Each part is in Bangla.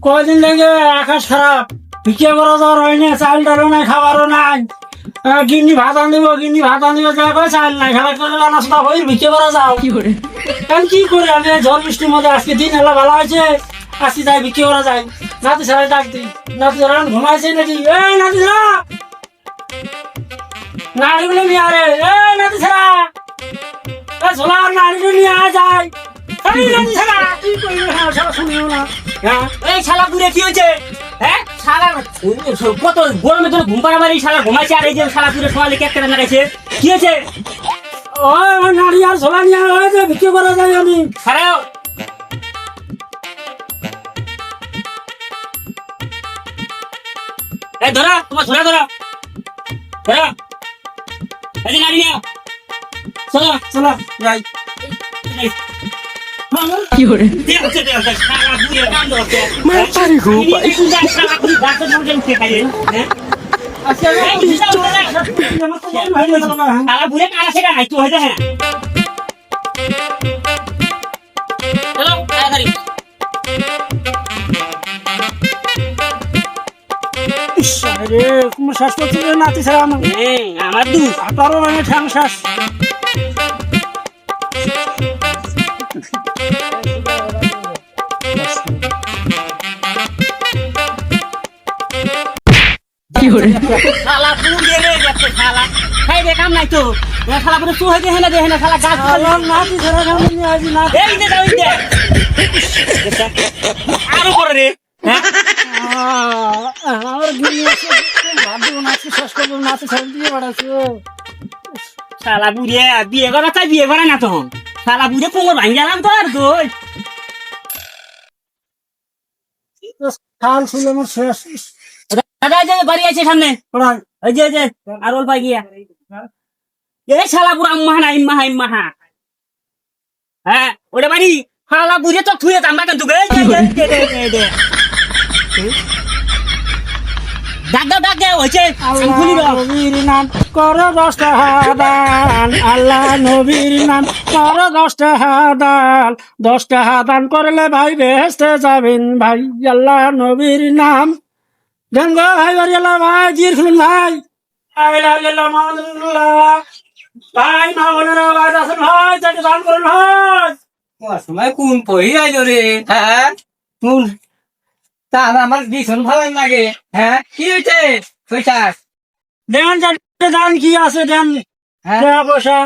কয়দিন থেকে আকাশ খারাপ, ভিক্ষা করা যাওয়ার হয় না, চাল ডালও নাই, খাবারও নাই। গিন্নি ভাত আনিব, যা করে চাল নাই, খাবার করে নাস্তা হই, ভিক্ষা করা যাও। কারণ কি করে আমি ঝড় বৃষ্টির মধ্যে আজকে দিন এলা ভালো হয়েছে, আজকে যাই ভিক্ষা করা যায়। নাতি ছাড়া ডাক দিই, নাতি ছাড়া ঘুমাইছে নাকি? এই নাতি ছাড়া, নাড়িগুলো নিয়ে আরে, এই নাতি ছাড়া, ঝোলা নাড়িগুলো নিয়ে আয় যায়। এই নাতি ছাড়া কি করবে? হ্যাঁ সারা শুনিও না। হ্যাঁ এই শালা পুরে কি হয়েছে? হ্যাঁ শালা কত গরমে তোর ঘুম পাড়া মারি শালা ঘুমাইছে, আর এই যে শালা পুরে সকালে কেক কেটে লাগাইছে, কি হয়েছে? ওই নাড়ি আর ঝোলা নিয়ে হয়েছে, ভিক্ষা করা যায় আমি। খারাপ এই ধরো, তোমার ঝোলা ধরো, এই যে নাড়ি নাও, চলো চলো যাই। কি করে শালা পুরে কাম ধরছে মাতারি গো ভাই। শালা পুরে ডাক্তার সঙ্গে উঠে খাইয়ে। হ্যাঁ শালা পুরে কারা শেখা নাই তো হয়েছে। হ্যাঁ চলো তাড়াতাড়ি। রে তোমার শ্বাস করছে নাতি ছাড়া আমার, আমার দু আপনারও মানে ঠ্যাং শ্বাস। শালা পুরে রে যাচ্ছে শালা খাই রে কাম নাই তো শালা পুরে চুহ হয়ে দেখে না শালা গাছ নাতি ছাড়া খাবো নিয়ে আসি না। এই যে যাও এই যে আরো করে রে। হ্যাঁ আমার গিয়ে ভাববো নাতি শ্বাস করবো, নাতি ছাড়া দিয়ে বেড়াচ্ছে। শালা বুড়ে বিয়ে করা তাই বিয়ে করা না তখন শালা বুড়ে কোমর ভাঙি গেলাম তো আর দই খাল ছিল আমার শেষ। দাদা যে বাড়ি আছে সামনে ওই যে আর ওল পাই গিয়া এই শালা পুরা ইম্মাহা হ্যাঁ ওটা বাড়ি শালা বুড়ে তো থুয়ে দাম কেন তুই ডাক দে হয়েছে খুলি দাও। নবীর নাম কর 10টা হাদান, আল্লাহ নবীর নাম কর 10টা হাদান, 10টা হাদান করলে ভাই বেহেস্তে যাবেন ভাই। আল্লাহ নবীর নাম দেন গো ভাই, বাড়ি আল্লাহ ভাই, জির খুলুন ভাই। ভাই মা বোনেরা ভাই আসেন ভাই, চারটে দান করুন ভাই। সময় কোন পহি আইলো রে? হ্যাঁ কোন তার আমার ভীষণ ভালো লাগে। হ্যাঁ কি হয়েছে? পয়সা দেন চারটে দান, কি আছে দেন, হ্যাঁ টাকা পয়সা।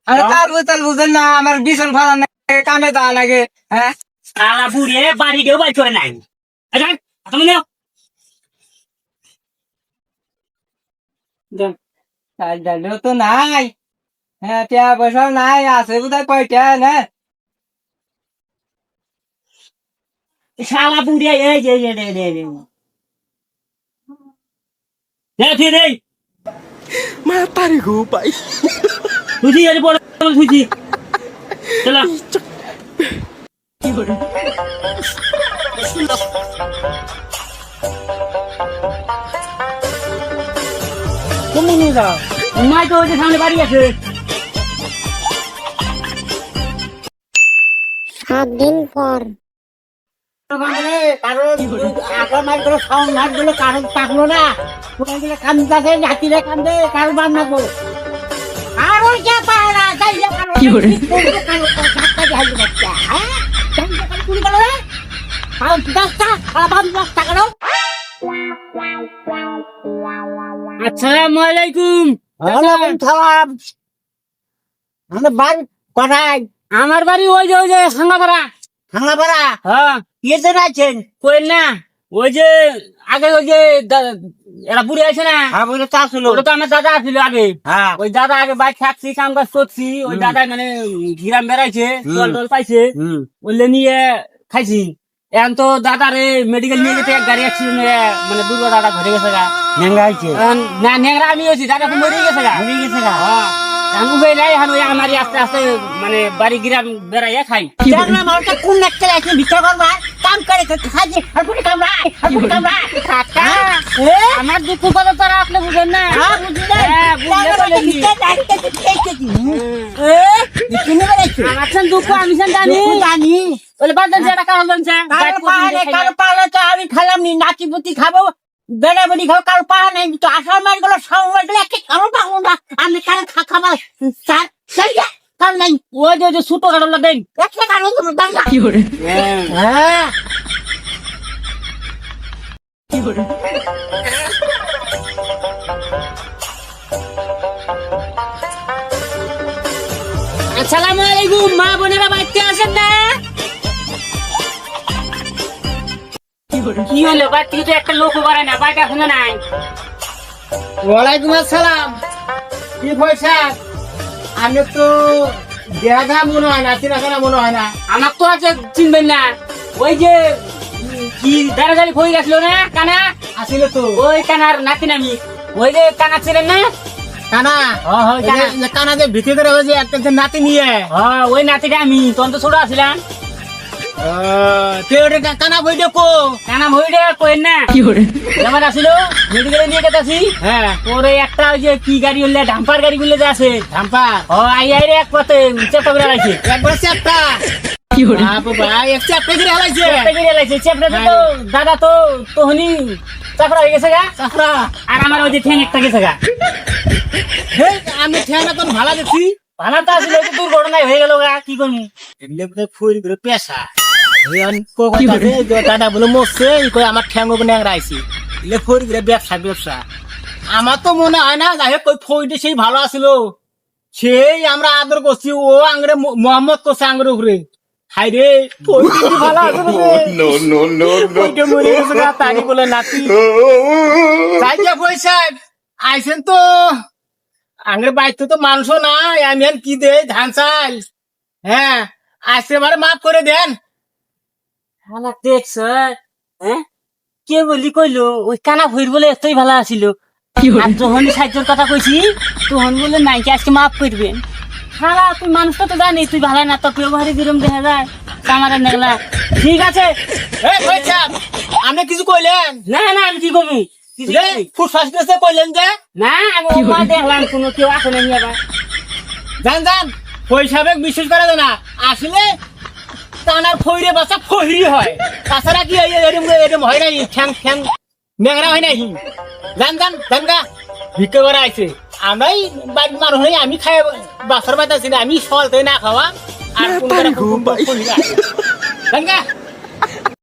আরে তার বোতল বুঝেন না, আমার ভীষণ ভালো লাগে, কামে দা লাগে। হ্যাঁ শালা বুড়ে বাড়ি কেউ বাড়ি করে নাই তুমি নাও দেন চাল ডালেও তো নাই। হ্যাঁ টাকা পয়সাও নাই, আছে বোধহয় কয়টা না। শালা বুড়ে এই যে রে মাতারি গো ভাই। তুই আরে বড় তুই চলো তুমি নিয়ে যাও। মাই তো ওই যে সামনে বাড়ি আছে 7 দিন পর আসসালামু আলাইকুম। আমার বাড়ি কোথায়? আমার বাড়ি ওই যে সাঙ্গাপাড়া। ভাঙাপাড়া। হ্যাঁ ইয়ে আছেন কইন না ওই যে আগে ওই যে এরা বুড়ি আছে না, হ্যাঁ বলে তা ছিল। ওটা তো আমার দাদা ছিল আগে। হ্যাঁ ওই দাদা আগে বাইক থাকছি, কাম কাজ করছি, ওই দাদা মানে ঘিরাম বেড়াইছে, জল টল পাইছে, ওইলে নিয়ে খাইছি। এখন তো দাদারে মেডিকেল নিয়ে যেতে এক গাড়ি অ্যাক্সিডেন্ট হয়ে মানে দুটো দাদা ঘরে গেছে গা। নেঙ্গা আছে না নেংরা আমি হয়েছি, দাদা তো মরে গেছে গা। হ্যাঁ এখন উভয় নাই, এখন ওই আমারই আস্তে আস্তে মানে বাড়ি গ্রাম বেড়াইয়া খাই। কোন একটা আছে ভিক্ষা করবা, কাম করে খাজে আর পুরি কামড়া আর পুরি কামড়া কাকা আমার দুঃখ কথা তারা আপনি বুঝেন না। বুঝলে হ্যাঁ, বুঝলে বলে কি? ভিক্ষা দাঁড়িয়ে দেখতে কি তুমি বলেছো আমার সাথে দুঃখ আমি সাথে জানি দুঃখ জানি বলে বাদ দেন যেটা কারণ জানছে কারো পাহাড়ে তো আমি খেলাম নি নাচি পুতি খাবো বেড়ে বেড়ি খাবো কারো পাহা নেই তো আসার মাস গুলো সময় গেলে একটা কারো পাবো না আমি কারো খাবার স্যার কারণ নাই ওই যে ছোট কারণটা দেন একটা কারণ তুমি বাংলা হ্যাঁ আসসালামু আলাইকুম মা বোনেরা বাড়িতে আছেন না কি হলো বাড়িতে তো একটা লোক বাড়ায় না বাড়িতে এখনো নাই ওয়ালাইকুম আসসালাম কি পয়সা আমি তো দেখা মনে হয় না চিনাখানা মনে হয় না আমার তো আছে চিনবেন না ওই যে কি দাঁড়াদাঁড়ি হয়ে গেছিল না কানা আসিল তো ওই কানার নাতি নামি ওই যে কানা ছিলেন না কানা কানা যে ভিতরে ধরে হয়েছে একটা নাতি নিয়ে হ্যাঁ ওই নাতিটা আমি তখন তো ছোট আছিলাম তুই ওটা কানা বই দেখো কানা ভইডে কইন না আমার আসিল মেডিকেলে নিয়ে গেছি হ্যাঁ ওর এই একটা ওই যে কি গাড়ি হলে ডাম্পার গাড়ি গুলো যে আছে ধাম্পা ও আই আই রে এক পথে চেপটা করে রাখছে একবার চাপটা ভাই এক চাপটা করে হালাইছে চেপটা করে রাখছে চেপটা তো দাদা তো তোহনি চাপড়া হয়ে গেছে গা চাপড়া আর আমার ওই যে ঠ্যাং একটা গেছে গা হে আমি ঠেনা তোর ভালো দেখছি ভালো তো আসলে ওই যে দুর্ঘটনায় হয়ে গেল গা কি করবো এগুলো বোধহয় ফুল করে পেশা দাদা বলে মরছে কই আমার ঠ্যাং ন্যাংরাইছি এগুলো ফুল করে ব্যবসা ব্যবসা আমার তো মনে হয় না যাই হোক ওই ফইটা সেই ভালো আছিল সেই আমরা আদর করছি ও আংরে মোহাম্মদ করছে আংরে উপরে হাই রে ফইটা কি ভালো আছিল ফইটা মরে গেছে গা তারি বলে নাতি যাই যে পয়সা আইছেন তো আংরে বাইতে তো মানুষও নাই আমি আর কি দে ধান চাল হ্যাঁ আজকে এবারে মাফ করে দেন হালা দেখছ হ্যাঁ কে বলি কইলো ওই কানা ভইর বলে এতই ভালো আছিল আর যখন সাহায্যের কথা কইছি তখন বলে নাই কি আজকে মাফ করবেন হালা তুই মানুষটা তো জানি তুই ভালো না তো ব্যবহারে যেরকম দেখা যায় আমার নেগলা ঠিক আছে এই পয়সা আপনি কিছু কইলেন না না আমি কি করবো কিছু রে ফুসফাস দিতে কইলেন যে না আমি ওমা দেখলাম কোনো কেউ আসে না নিয়ে আবার জান জান পয়সা বেগ বিশ্বাস করা যায় না আসলে টানার ফইরে বাসা ফইরি হয় তাছাড়া কি এরম এরম হয় নাই ঠ্যাং ঠ্যাং ন্যাংরা হয় নাই জান জান জান গা ভিক্ষা করে আইছে আমরাই বাড়ির মানুষ হই আমি খাই বাসার বাড়িতে আছি না আমি সল না খাওয়া আর কোন জান গা